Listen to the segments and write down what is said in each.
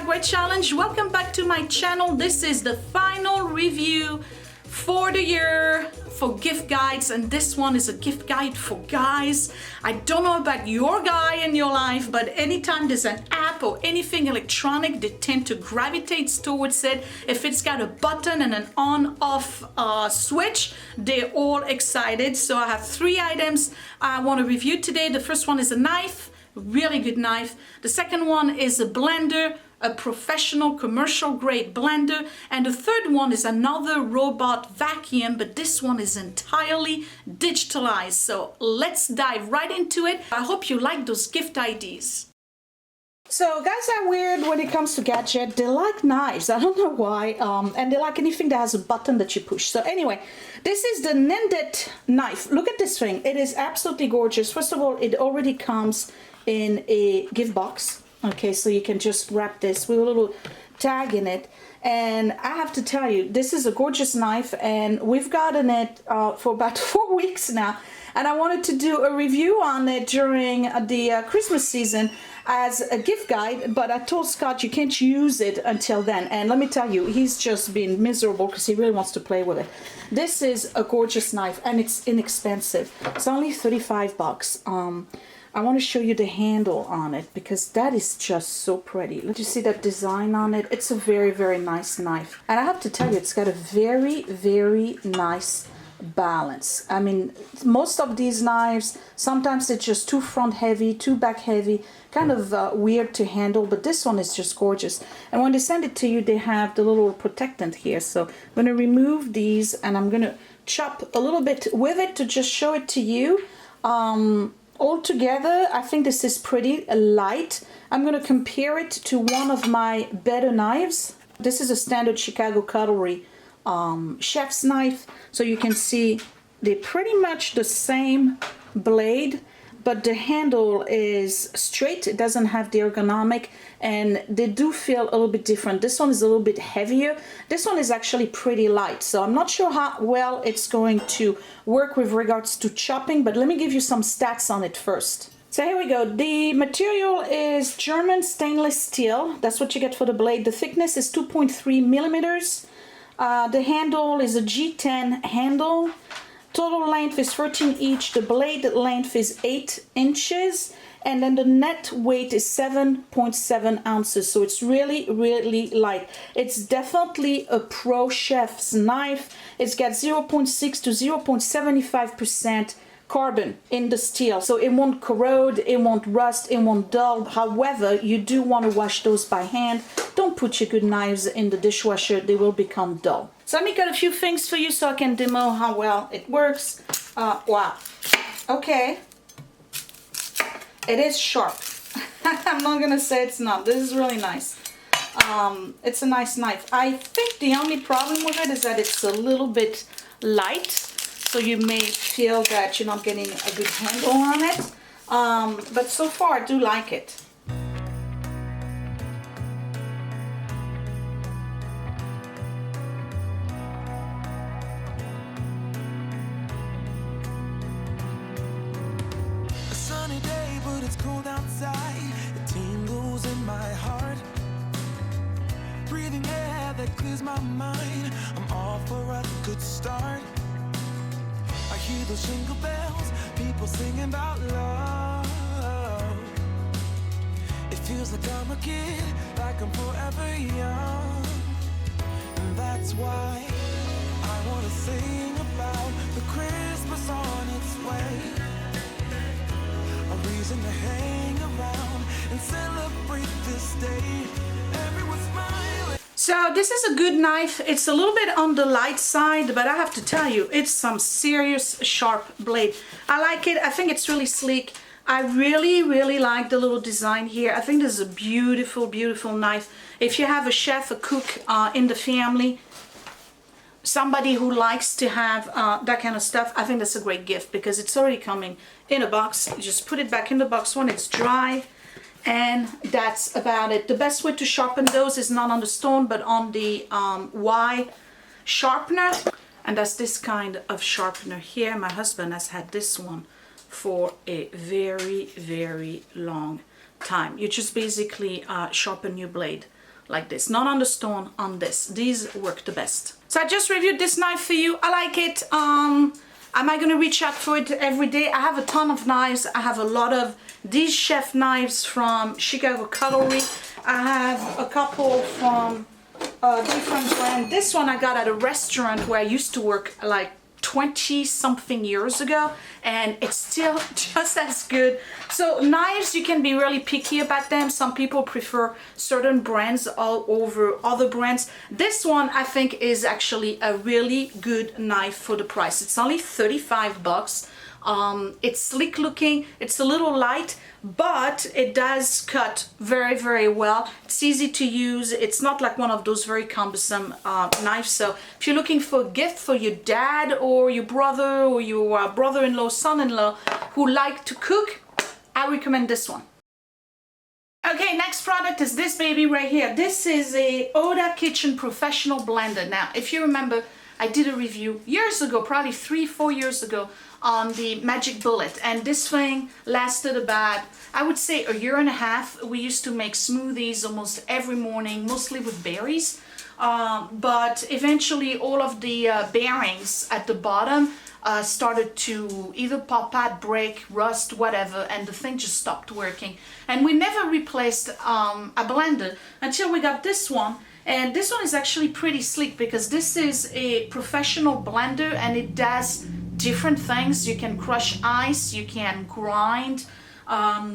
Great Challenge. Welcome back to my channel. This is the final review for the year for gift guides, and this one is a gift guide for guys. I don't know about your guy in your life, but anytime there's an app or anything electronic, they tend to gravitate towards it. If it's got a button and an on-off switch, they're all excited. So I have 3 items I want to review today. The first one is a knife, really good knife. The second one is a blender, a professional commercial grade blender, and the third one is another robot vacuum, but this one is entirely digitalized. So let's dive right into it. I hope you like those gift ideas. So guys are weird when it comes to gadget. They like knives, I don't know why, and they like anything that has a button that you push. So anyway, this is the Knendet knife. Look at this thing, it is absolutely gorgeous. First of all, it already comes in a gift box. Okay, so you can just wrap this with a little tag in it. And I have to tell you, this is a gorgeous knife, and we've gotten it for about 4 weeks now. And I wanted to do a review on it during the Christmas season as a gift guide, but I told Scott you can't use it until then. And let me tell you, he's just been miserable because he really wants to play with it. This is a gorgeous knife, and it's inexpensive. It's only 35 bucks. I want to show you the handle on it because that is just so pretty. Let you see that design on it. It's a very, very nice knife. And I have to tell you, it's got a very, very nice balance. I mean, most of these knives, sometimes it's just too front heavy, too back heavy, kind of weird to handle, but this one is just gorgeous. And when they send it to you, they have the little protectant here. So I'm going to remove these, and I'm going to chop a little bit with it to just show it to you. Altogether, I think this is pretty light. I'm going to compare it to one of my better knives. This is a standard Chicago cutlery chef's knife. So you can see they're pretty much the same blade, but the handle is straight. It doesn't have the ergonomic, and they do feel a little bit different. This one is a little bit heavier. This one is actually pretty light, so I'm not sure how well it's going to work with regards to chopping, but let me give you some stats on it first. So here we go. The material is German stainless steel. That's what you get for the blade. The thickness is 2.3 millimeters. The handle is a G10 handle. Total length is 13 each. The blade length is 8 inches. And then the net weight is 7.7 ounces. So it's really, really light. It's definitely a pro chef's knife. It's got 0.6 to 0.75% carbon in the steel. So it won't corrode, it won't rust, it won't dull. However, you do want to wash those by hand. Don't put your good knives in the dishwasher. They will become dull. So let me cut a few things for you so I can demo how well it works. Wow. Okay. It is sharp. I'm not gonna say it's not. This is really nice. It's a nice knife. I think the only problem with it is that it's a little bit light, so you may feel that you're not getting a good handle on it. But so far I do like it. It's cold outside, it tingles in my heart. Breathing air that clears my mind, I'm off for a good start. I hear those jingle bells, people singing about love. It feels like I'm a kid, like I'm forever young. And that's why I wanna sing about the Christmas on its way. A reason to hang around and celebrate this day. Everyone's smiling. So this is a good knife. It's a little bit on the light side, but I have to tell you, it's some serious sharp blade. I like it. I think it's really sleek. I really, really like the little design here. I think this is a beautiful, beautiful knife. If you have a chef, a cook in the family, somebody who likes to have that kind of stuff, I think that's a great gift because it's already coming in a box. You just put it back in the box when it's dry, and that's about it. The best way to sharpen those is not on the stone but on the Y sharpener, and that's this kind of sharpener here. My husband has had this one for a very, very long time. You just basically sharpen your blade like this, not on the stone, on this. These work the best. So I just reviewed this knife for you. I like it. Am I gonna reach out for it every day? I have a ton of knives. I have a lot of these chef knives from Chicago Cutlery. I have a couple from different brand. This one I got at a restaurant where I used to work like 20 something years ago, and it's still just as good. So knives, you can be really picky about them. Some people prefer certain brands all over other brands. This one I think is actually a really good knife for the price. It's only 35 bucks. It's sleek looking, it's a little light, but it does cut very, very well. It's easy to use. It's not like one of those very cumbersome knives. So if you're looking for a gift for your dad or your brother or your brother-in-law, son-in-law who like to cook, I recommend this one. Okay, next product is this baby right here. This is a Oda Kitchen Professional Blender. Now, if you remember, I did a review years ago, probably 3-4 years ago, on the Magic Bullet, and this thing lasted about, I would say, a year and a half. We used to make smoothies almost every morning, mostly with berries, but eventually all of the bearings at the bottom started to either pop out, break, rust, whatever, and the thing just stopped working. And we never replaced a blender until we got this one. And this one is actually pretty sleek because this is a professional blender and it does different things. You can crush ice, you can grind,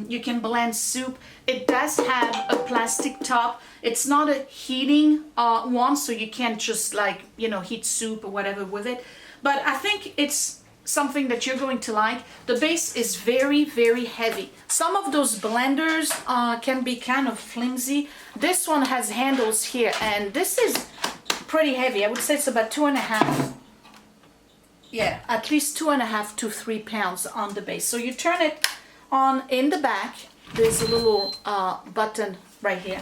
you can blend soup. It does have a plastic top. It's not a heating one, so you can't just like, you know, heat soup or whatever with it. But I think it's something that you're going to like. The base is very, very heavy. Some of those blenders can be kind of flimsy. This one has handles here, and this is pretty heavy. I would say it's about 2.5. Yeah, at least 2.5 to 3 pounds on the base. So you turn it on in the back. There's a little button right here.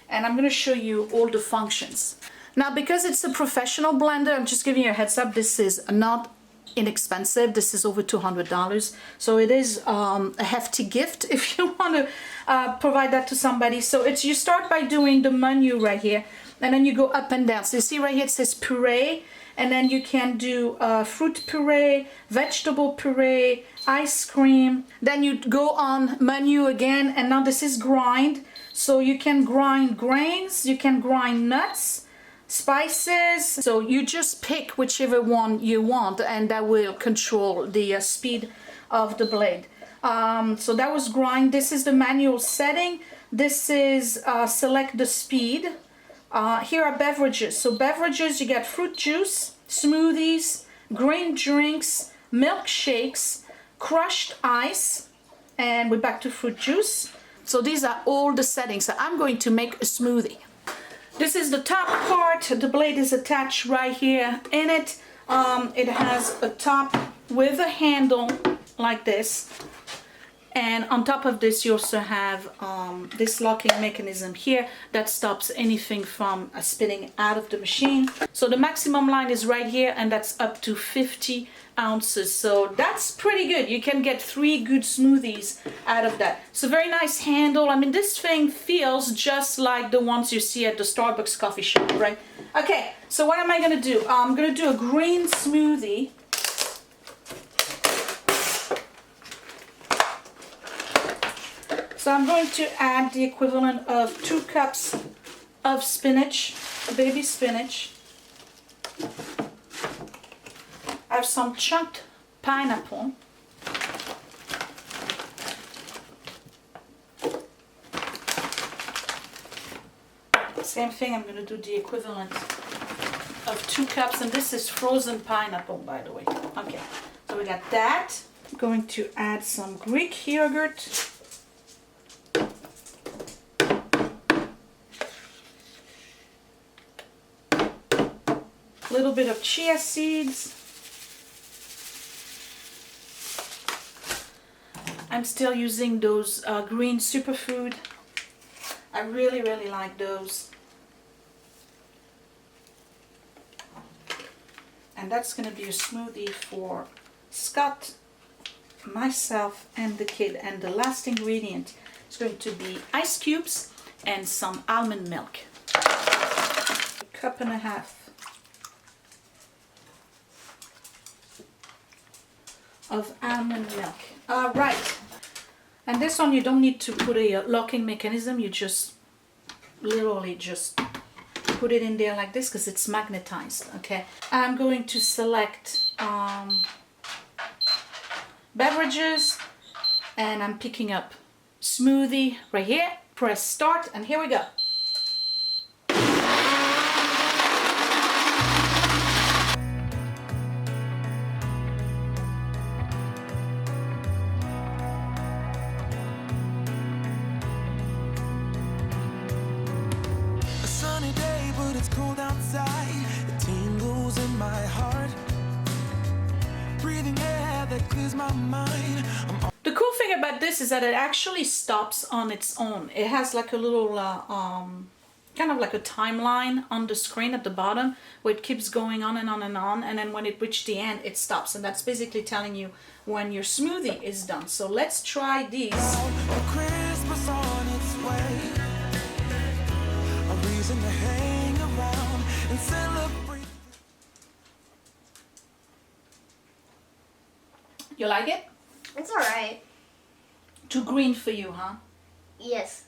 And I'm going to show you all the functions. Now, because it's a professional blender, I'm just giving you a heads up. This is not inexpensive. This is over $200. So it is a hefty gift if you want to provide that to somebody. So it's, you start by doing the menu right here. And then you go up and down. So you see right here it says puree. And then you can do fruit puree, vegetable puree, ice cream. Then you go on menu again, and now this is grind. So you can grind grains, you can grind nuts, spices. So you just pick whichever one you want, and that will control the speed of the blade. So that was grind. This is the manual setting. This is select the speed. Here are beverages. So beverages, you get fruit juice, smoothies, green drinks, milkshakes, crushed ice, and we're back to fruit juice. So these are all the settings. So I'm going to make a smoothie. This is the top part. The blade is attached right here in it. It has a top with a handle like this. And on top of this, you also have this locking mechanism here that stops anything from spitting out of the machine. So the maximum line is right here, and that's up to 50 ounces. So that's pretty good. You can get 3 good smoothies out of that. It's a very nice handle. I mean, this thing feels just like the ones you see at the Starbucks coffee shop, right? Okay, so what am I gonna do? I'm gonna do a green smoothie. So I'm going to add the equivalent of 2 cups of spinach, baby spinach. I have some chunked pineapple. Same thing, I'm going to do the equivalent of 2 cups, and this is frozen pineapple, by the way. Okay, so we got that. I'm going to add some Greek yogurt. A little bit of chia seeds. I'm still using those green superfood. I really, really like those. And that's going to be a smoothie for Scott, myself, and the kid. And the last ingredient is going to be ice cubes and some almond milk. Cup and a half of almond milk. All right. And this one you don't need to put a locking mechanism. You just literally just put it in there like this because it's magnetized. Okay. I'm going to select beverages, and I'm picking up smoothie right here. Press start, and here we go. A sunny day, but it's cold outside. It tingles in my heart. Breathing air that clears my mind. The cool thing about this is that it actually stops on its own. It has like a little kind of like a timeline on the screen at the bottom where it keeps going on and on and on, and then when it reaches the end it stops, and that's basically telling you when your smoothie is done. So let's try these. Christmas on its way. A reason to hang around and celebrate. You like it? It's alright. Too green for you, huh? Yes.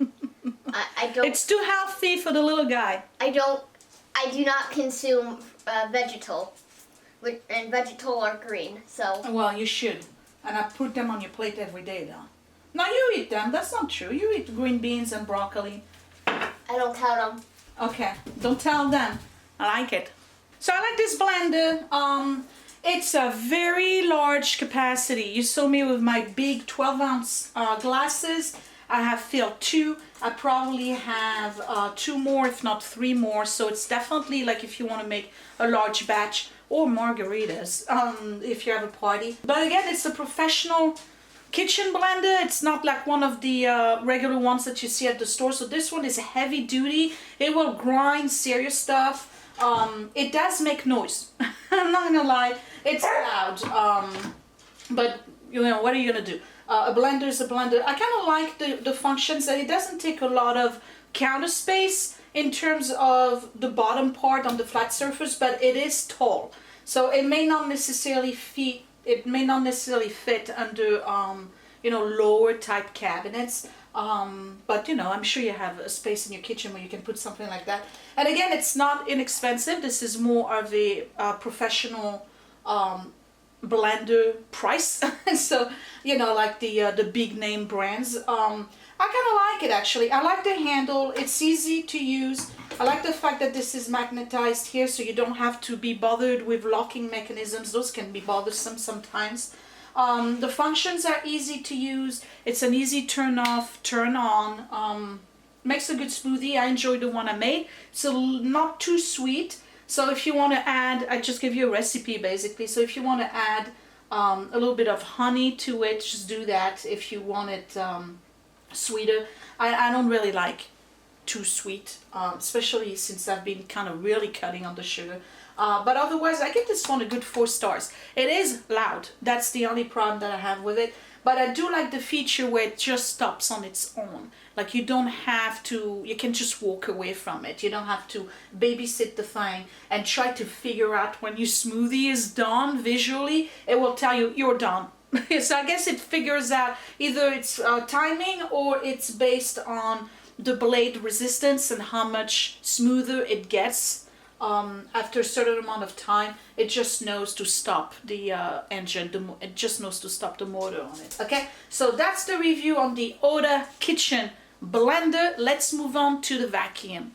I don't. It's too healthy for the little guy. I do not consume vegetal, and vegetal are green. So. Well, you should. And I put them on your plate every day, though. No, you eat them. That's not true. You eat green beans and broccoli. I don't count them. Okay, don't tell them. I like it. So I like this blender. It's a very large capacity. You saw me with my big 12-ounce glasses. I have filled 2. I probably have 2 more, if not 3 more. So it's definitely like if you want to make a large batch or margaritas if you have a party. But again, it's a professional kitchen blender. It's not like one of the regular ones that you see at the store. So this one is heavy duty. It will grind serious stuff. It does make noise. I'm not gonna lie, it's loud. But you know, what are you gonna do? A blender is a blender. I kind of like the functions that it doesn't take a lot of counter space in terms of the bottom part on the flat surface, but it is tall, so it may not necessarily fit. It may not necessarily fit under you know, lower type cabinets. But you know, I'm sure you have a space in your kitchen where you can put something like that. And again, it's not inexpensive. This is more of a professional blender price. So you know, like the big name brands. I kind of like it actually. I like the handle. It's easy to use. I like the fact that this is magnetized here, so you don't have to be bothered with locking mechanisms. Those can be bothersome sometimes. The functions are easy to use. It's an easy turn off, turn on. Makes a good smoothie. I enjoyed the one I made. So not too sweet. So if you want to add, I just give you a recipe basically. So if you want to add a little bit of honey to it, just do that. If you want it sweeter. I don't really like too sweet, especially since I've been kind of really cutting on the sugar. But otherwise, I give this one a good 4 stars. It is loud. That's the only problem that I have with it. But I do like the feature where it just stops on its own. Like you don't have to, you can just walk away from it. You don't have to babysit the thing and try to figure out when your smoothie is done visually. It will tell you you're done. So I guess it figures out either it's timing or it's based on the blade resistance and how much smoother it gets after a certain amount of time. It just knows to stop the engine. It just knows to stop the motor on it. Okay, so that's the review on the Oda Kitchen Blender. Let's move on to the vacuum.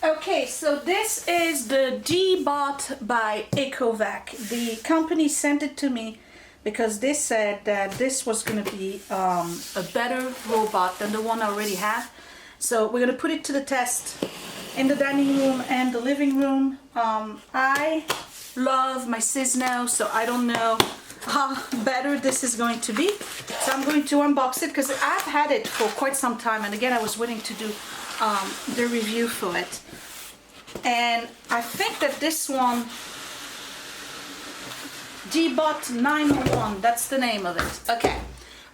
Okay, so this is the Deebot by Ecovacs. The company sent it to me because they said that this was going to be a better robot than the one I already have. So we're going to put it to the test in the dining room and the living room. I love my CEDAR, so I don't know how better this is going to be. So I'm going to unbox it because I've had it for quite some time, and again I was waiting to do the review for it. And I think that this one, Deebot 901, that's the name of it. Okay.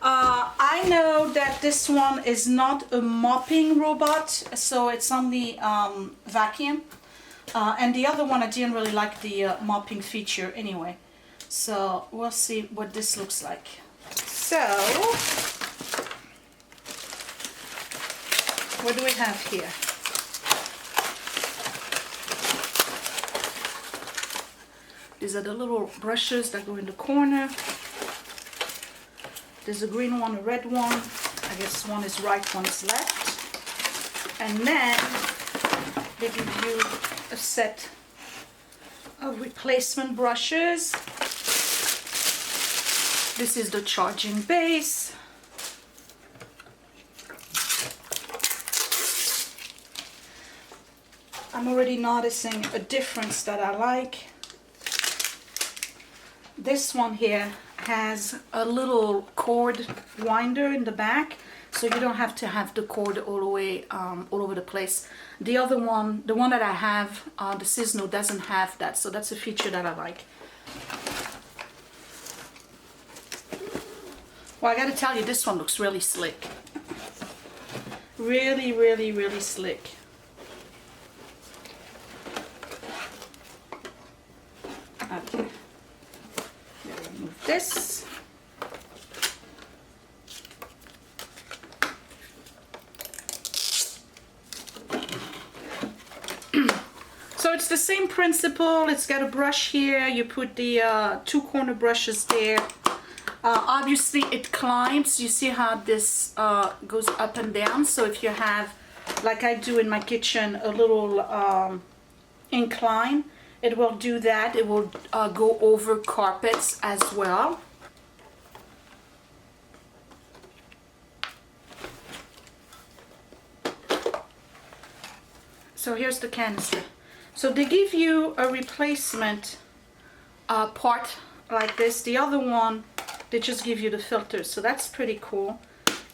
I know that this one is not a mopping robot, so it's only vacuum. And the other one, I didn't really like the mopping feature anyway. So we'll see what this looks like. So, what do we have here? These are the little brushes that go in the corner. There's a green one, a red one. I guess one is right, one is left. And then they give you a set of replacement brushes. This is the charging base. I'm already noticing a difference that I like. This one here has a little cord winder in the back, so you don't have to have the cord all the way all over the place. The other one, the one that I have, the CEDAR doesn't have that, so that's a feature that I like. Well, I gotta tell you, this one looks really slick. Really, really, really slick. Okay. Remove this. So it's the same principle. It's got a brush here. You put the two corner brushes there. Obviously it climbs. You see how this goes up and down. So if you have, like I do in my kitchen, a little incline, it will do that. It will go over carpets as well. So here's the canister. So they give you a replacement part like this. The other one, they just give you the filter. So that's pretty cool.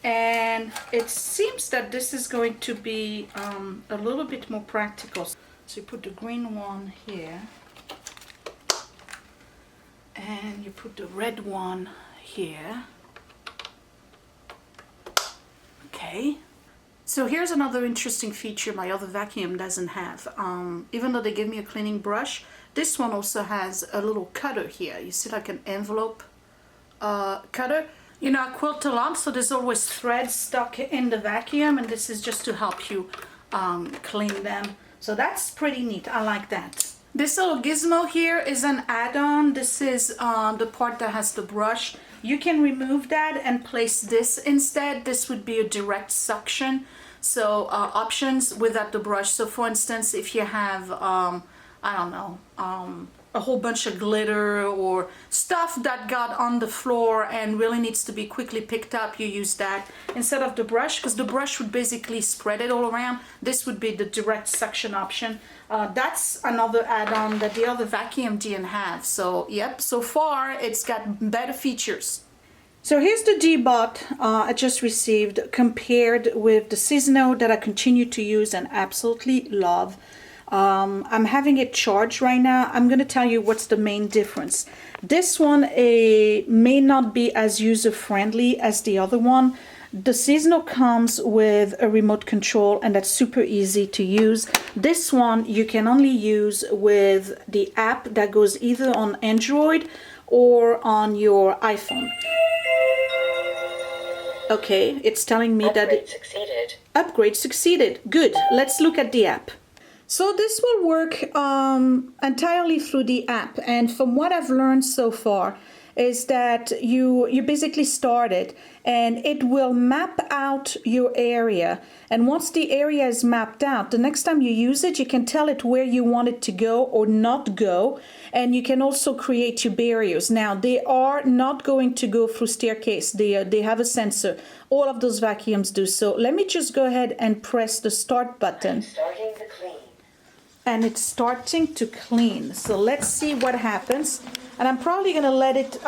And it seems that this is going to be a little bit more practical. So you put the green one here. And you put the red one here. Okay. So here's another interesting feature my other vacuum doesn't have. Even though they give me a cleaning brush, this one also has a little cutter here. You see, like an envelope cutter. You know, I quilt a lot, so there's always threads stuck in the vacuum, and this is just to help you clean them. So that's pretty neat. I like that. This little gizmo here is an add-on. This is the part that has the brush. You can remove that and place this instead. This would be a direct suction. So options without the brush. So for instance, if you have, I don't know, a whole bunch of glitter or stuff that got on the floor and really needs to be quickly picked up, you use that instead of the brush, because the brush would basically spread it all around. This would be the direct suction option. That's another add-on that the other vacuum didn't have. So yep, so far it's got better features. So here's the Deebot I just received compared with the CEDAR that I continue to use and absolutely love. I'm having it charged right now. I'm going to tell you what's the main difference. This one may not be as user-friendly as the other one. The CEDAR comes with a remote control, and that's super easy to use. This one you can only use with the app that goes either on Android or on your iPhone. Okay, it's telling me that upgrade succeeded. Good. Let's look at the app. So this will work entirely through the app, and from what I've learned so far is that you basically start it and it will map out your area, and once the area is mapped out, the next time you use it, you can tell it where you want it to go or not go, and you can also create your barriers. Now they are not going to go through staircase. They have a sensor. All of those vacuums do. So let me just go ahead and press the start button. Starting to clean. And it's starting to clean. So let's see what happens. And I'm probably going to let it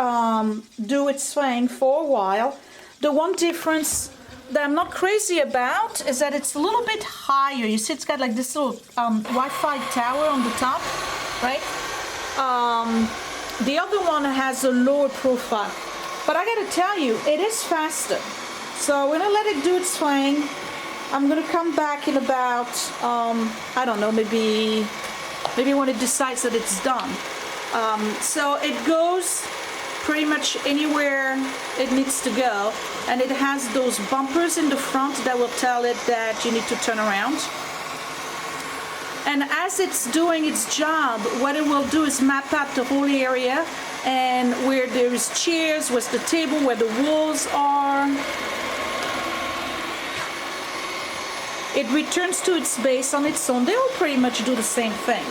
do its thing for a while. The one difference that I'm not crazy about is that it's a little bit higher. You see, it's got like this little Wi-Fi tower on the top, right? The other one has a lower profile. But I gotta tell you, it is faster. So we're gonna let it do its thing. I'm gonna come back in about, I don't know, maybe when it decides that it's done. So it goes pretty much anywhere it needs to go, and it has those bumpers in the front that will tell it that you need to turn around. And as it's doing its job, what it will do is map out the whole area, and where there's chairs, where's the table, where the walls are. It returns to its base on its own. They all pretty much do the same thing.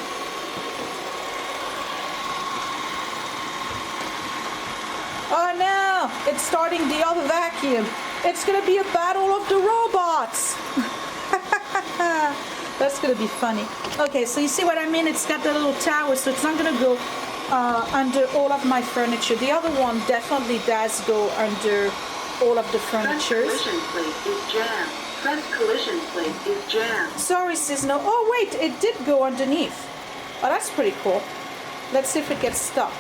Oh no, it's starting the other vacuum. It's gonna be a battle of the robots. That's gonna be funny. Okay, so you see what I mean? It's got that little tower, so it's not gonna go under all of my furniture. The other one definitely does go under all of the furniture. Press collision plate is jammed. Press collision plate is jammed. Sorry, sis, no. Oh wait, it did go underneath. Oh, that's pretty cool. Let's see if it gets stuck.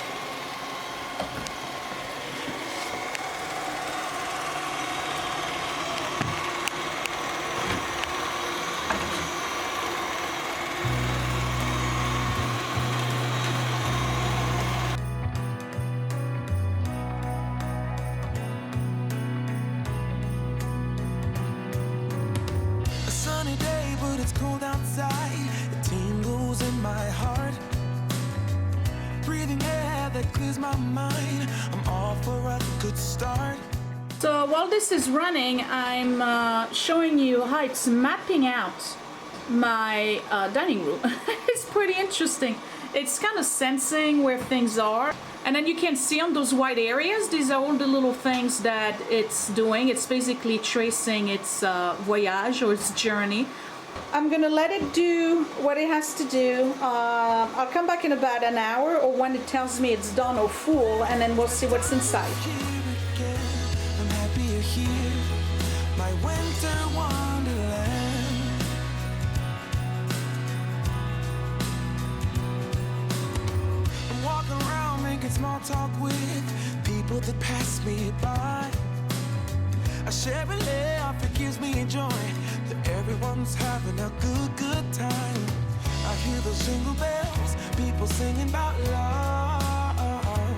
Sunny day, but it's cold outside. It tingles in my heart. Breathing air that clears my mind. I'm off for a good start. So while this is running, I'm showing you how it's mapping out my dining room. It's pretty interesting. It's kind of sensing where things are. And then you can see on those white areas, these are all the little things that it's doing. It's basically tracing its voyage or its journey. I'm gonna let it do what it has to do. I'll come back in about an hour or when it tells me it's done or full, and then we'll see what's inside. Here again, I'm happy you're here. My winter wonderland. I'm walking around making small talk with people that pass me by. I share a laugh, it gives me joy that everyone's having a good time. I hear those jingle bells, people singing about love.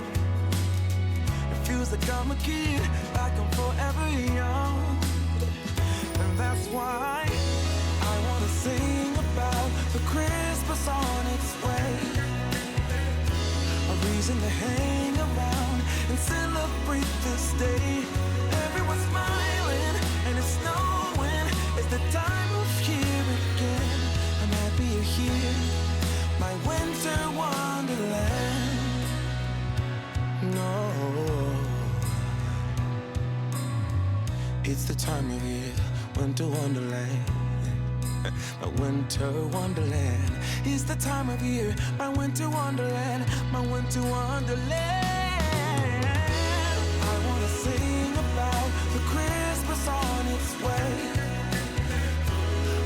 It feels like I'm a kid, like I'm forever young. And that's why I wanna sing about the Christmas on its way. A reason to hang around and celebrate this day. Everyone's smiling and it's snowing. It's the time of year again. I'm happy you're here, my winter wonderland. No, it's the time of year, winter wonderland. My winter wonderland. It's the time of year, my winter wonderland, my winter wonderland. I wanna sing about the Christmas on its way.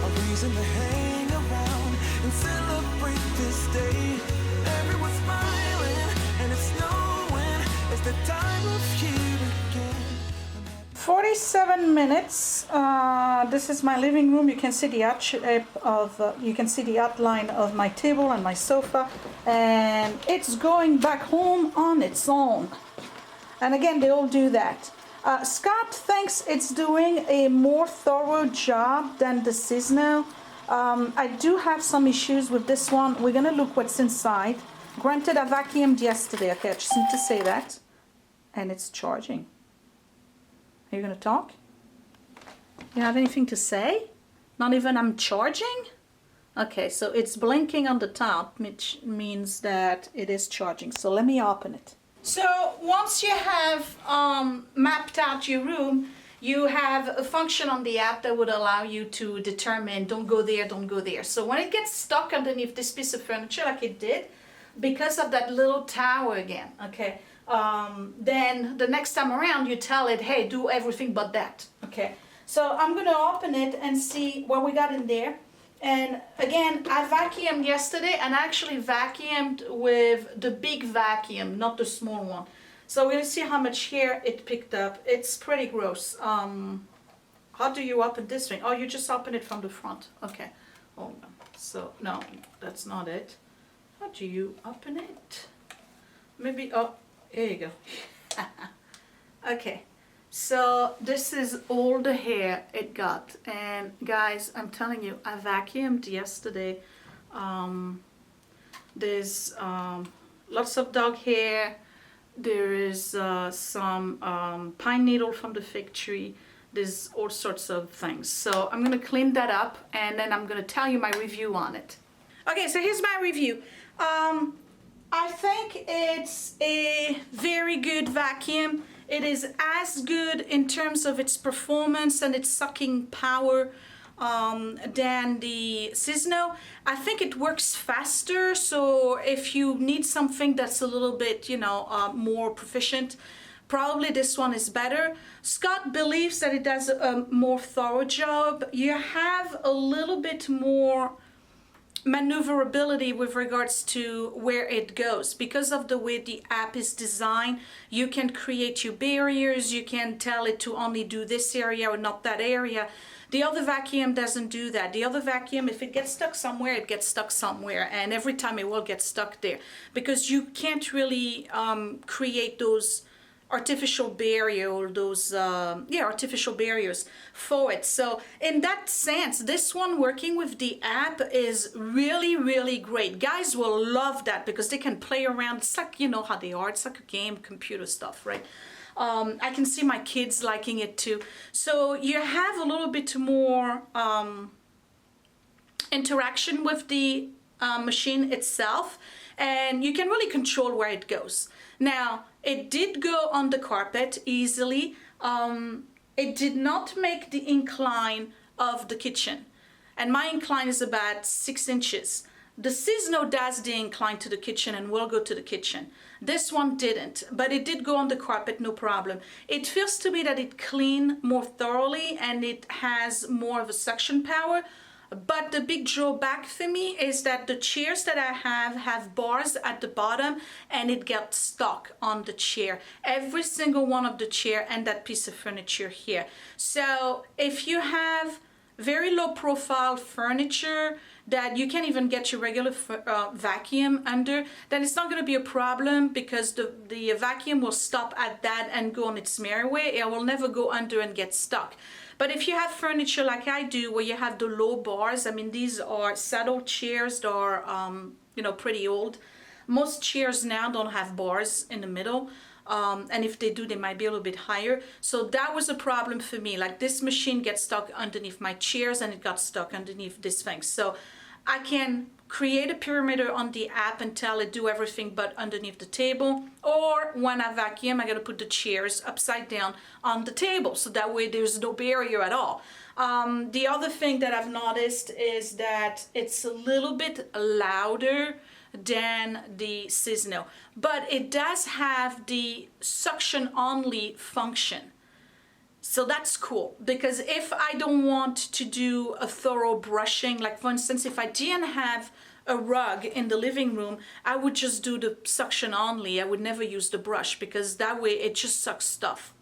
A reason to hang around and celebrate this day. Everyone's smiling and it's snowing. It's the time of year again. 47 minutes. This is my living room. You can see the outline of my table and my sofa, and it's going back home on its own. And again, they all do that. Scott thinks it's doing a more thorough job than the CEDAR. I do have some issues with this one. We're gonna look what's inside. Granted, I vacuumed yesterday. Okay, I just need to say that. And it's charging. Are you gonna talk? You have anything to say? Not even I'm charging? Okay, so it's blinking on the top, which means that it is charging. So let me open it. So once you have mapped out your room, you have a function on the app that would allow you to determine don't go there, don't go there. So when it gets stuck underneath this piece of furniture like it did, because of that little tower again, okay, then the next time around you tell it, hey, do everything but that. Okay, so I'm gonna open it and see what we got in there. And again, I vacuumed yesterday, and I actually vacuumed with the big vacuum, not the small one. So we're gonna see how much hair it picked up. It's pretty gross. How do you open this thing? Oh, you just open it from the front. Okay, hold on. So, no, that's not it. How do you open it? Maybe, oh, here you go. Okay, so this is all the hair it got. And guys, I'm telling you, I vacuumed yesterday. There's lots of dog hair. There is some pine needle from the fig tree. There's all sorts of things. So I'm gonna clean that up and then I'm gonna tell you my review on it. Okay, so here's my review. I think it's a very good vacuum. It is as good in terms of its performance and its sucking power than the CEDAR. I think it works faster, so if you need something that's a little bit, you know, more proficient, probably this one is better. Scott believes that it does a more thorough job. You have a little bit more maneuverability with regards to where it goes. Because of the way the app is designed, you can create your barriers, you can tell it to only do this area or not that area. The other vacuum doesn't do that. The other vacuum, if it gets stuck somewhere, it gets stuck somewhere, and every time it will get stuck there, because you can't really create those artificial barrier or those artificial barriers for it. So in that sense, this one working with the app is really great. Guys will love that because they can play around. It's like, you know how they are, it's like a game, computer stuff, right? I can see my kids liking it too. So you have a little bit more interaction with the machine itself, and you can really control where it goes. Now, it did go on the carpet easily. It did not make the incline of the kitchen, and my incline is about 6 inches. The CEDAR does the incline to the kitchen and will go to the kitchen. This one didn't, but it did go on the carpet, no problem. It feels to me that it cleaned more thoroughly and it has more of a suction power. But the big drawback for me is that the chairs that I have bars at the bottom, and it gets stuck on the chair. Every single one of the chair and that piece of furniture here. So if you have very low profile furniture that you can't even get your regular vacuum under, then it's not going to be a problem, because the vacuum will stop at that and go on its merry way. It will never go under and get stuck. But if you have furniture like I do, where you have the low bars, I mean, these are saddle chairs that are, you know, pretty old. Most chairs now don't have bars in the middle. And if they do, they might be a little bit higher. So that was a problem for me. Like, this machine gets stuck underneath my chairs and it got stuck underneath this thing. So I can create a perimeter on the app and tell it do everything but underneath the table. Or when I vacuum, I gotta put the chairs upside down on the table, so that way there's no barrier at all. The other thing that I've noticed is that it's a little bit louder than the CEDAR, but it does have the suction only function. So that's cool, because if I don't want to do a thorough brushing, like for instance, if I didn't have a rug in the living room, I would just do the suction only. I would never use the brush, because that way it just sucks stuff.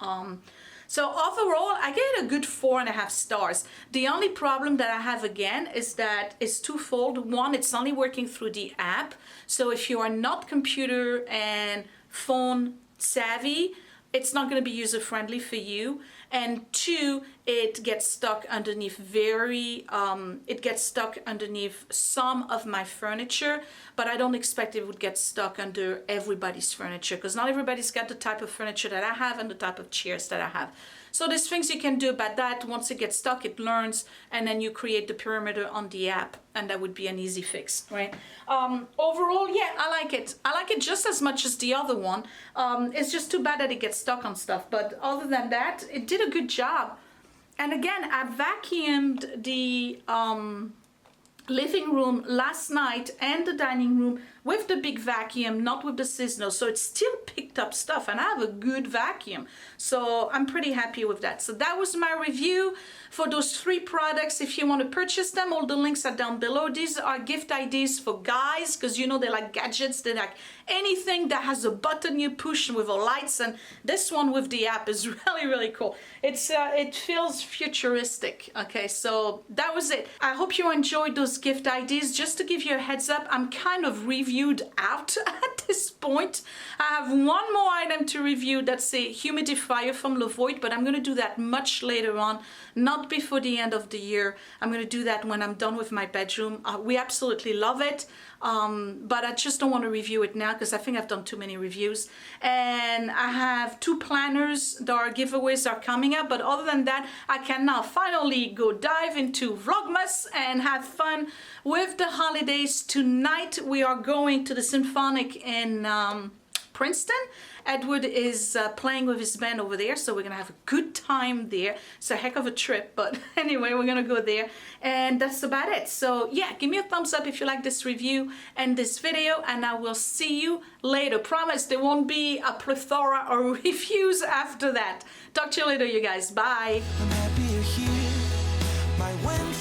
So overall, I get a good 4.5 stars. The only problem that I have again is that it's twofold. One, it's only working through the app. So if you are not computer and phone savvy, it's not going to be user friendly for you. And two, it gets stuck underneath it gets stuck underneath some of my furniture, but I don't expect it would get stuck under everybody's furniture, because not everybody's got the type of furniture that I have and the type of chairs that I have. So there's things you can do about that. Once it gets stuck, it learns, and then you create the perimeter on the app, and that would be an easy fix, right? Overall, yeah, I like it. I like it just as much as the other one. It's just too bad that it gets stuck on stuff, but other than that, it did a good job. And again, I vacuumed the living room last night and the dining room with the big vacuum, not with the CEDAR. So it still picked up stuff and I have a good vacuum. So I'm pretty happy with that. So that was my review for those 3 products. If you want to purchase them, all the links are down below. These are gift ideas for guys because you know they like gadgets, they like anything that has a button you push with lights, and this one with the app is really cool. It feels futuristic. Okay, so that was it. I hope you enjoyed those gift ideas. Just to give you a heads up, I'm kind of reviewed out at this point. I have one more item to review. That's a humidifier from Levoit, but I'm going to do that much later on, not before the end of the year. I'm going to do that when I'm done with my bedroom. We absolutely love it, but I just don't want to review it now because I think I've done too many reviews. And I have 2 planners that are giveaways are coming up, but other than that, I can now finally go dive into Vlogmas and have fun with the holidays. Tonight we are going to the Symphonic in Princeton. Edward is playing with his band over there, so we're gonna have a good time there. It's a heck of a trip, but anyway, we're gonna go there, and that's about it. So yeah, give me a thumbs up if you like this review and this video, and I will see you later. Promise there won't be a plethora of reviews after that. Talk to you later, you guys. Bye. I'm happier here. My winter